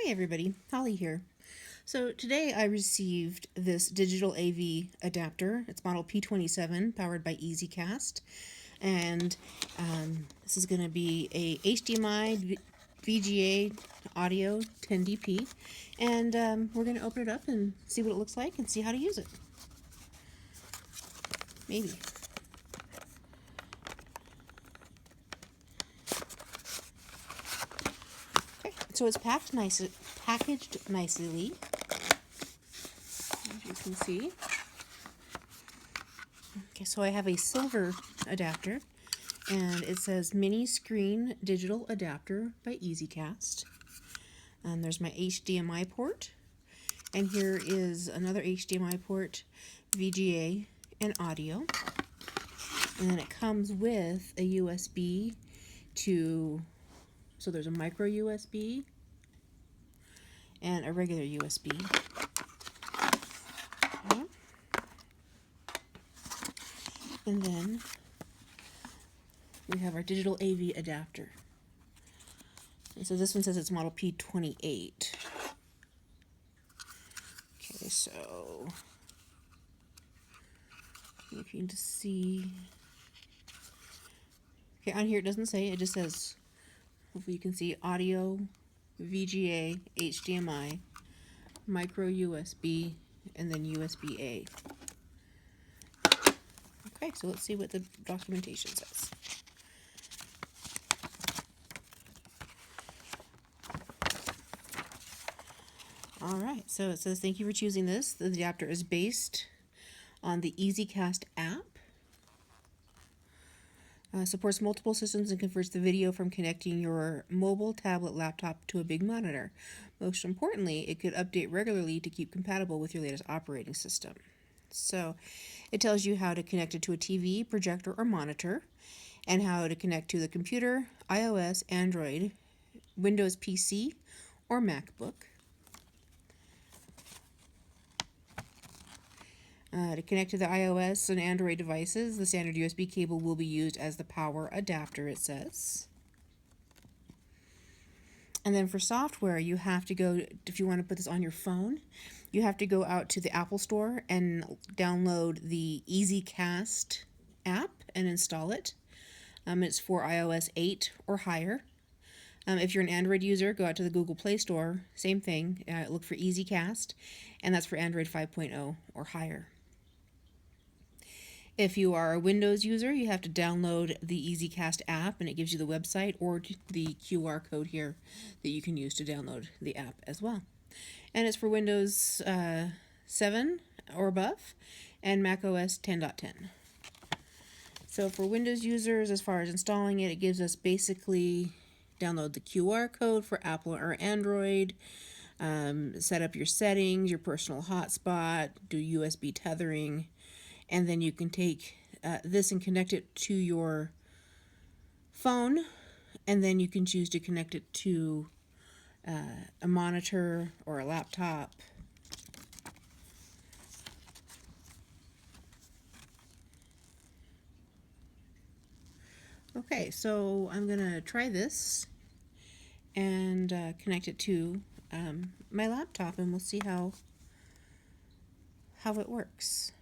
Hey everybody, Holly here. So today I received this digital AV adapter. It's model P27, powered by Ezcast, and this is going to be a HDMI VGA audio 10dp, and we're going to open it up and see what it looks like and see how to use it. Maybe. So it's packaged nicely, as you can see. Okay, so I have a silver adapter, and it says Mini Screen Digital Adapter by Ezcast. And there's my HDMI port, and here is another HDMI port, VGA, and audio. And then it comes with a USB to... So there's a micro USB and a regular USB. Okay. And then we have our digital AV adapter. And so this one says it's model P28. Okay, so if you can just see. Okay, on here it doesn't say, it just says, hopefully you can see, audio, VGA, HDMI, micro USB, and then USB-A. Okay, so let's see what the documentation says. Alright, so it says, thank you for choosing this. The adapter is based on the Ezcast app. Supports multiple systems and converts the video from connecting your mobile, tablet, laptop to a big monitor. Most importantly, it could update regularly to keep compatible with your latest operating system. So it tells you how to connect it to a TV, projector, or monitor, and how to connect to the computer, iOS, Android, Windows PC, or MacBook. To connect to the iOS and Android devices, the standard USB cable will be used as the power adapter, it says. And then for software, you have to go, if you want to put this on your phone, you have to go out to the Apple Store and download the Ezcast app and install it. It's for iOS 8 or higher. If you're an Android user, go out to the Google Play Store, same thing, look for Ezcast, and that's for Android 5.0 or higher. If you are a Windows user, you have to download the Ezcast app, and it gives you the website or the QR code here that you can use to download the app as well. And it's for Windows 7 or above and macOS 10.10. So for Windows users, as far as installing it, it gives us basically download the QR code for Apple or Android, set up your settings, your personal hotspot, do USB tethering, and then you can take this and connect it to your phone, and then you can choose to connect it to a monitor or a laptop. Okay, so I'm going to try this and connect it to my laptop, and we'll see how it works.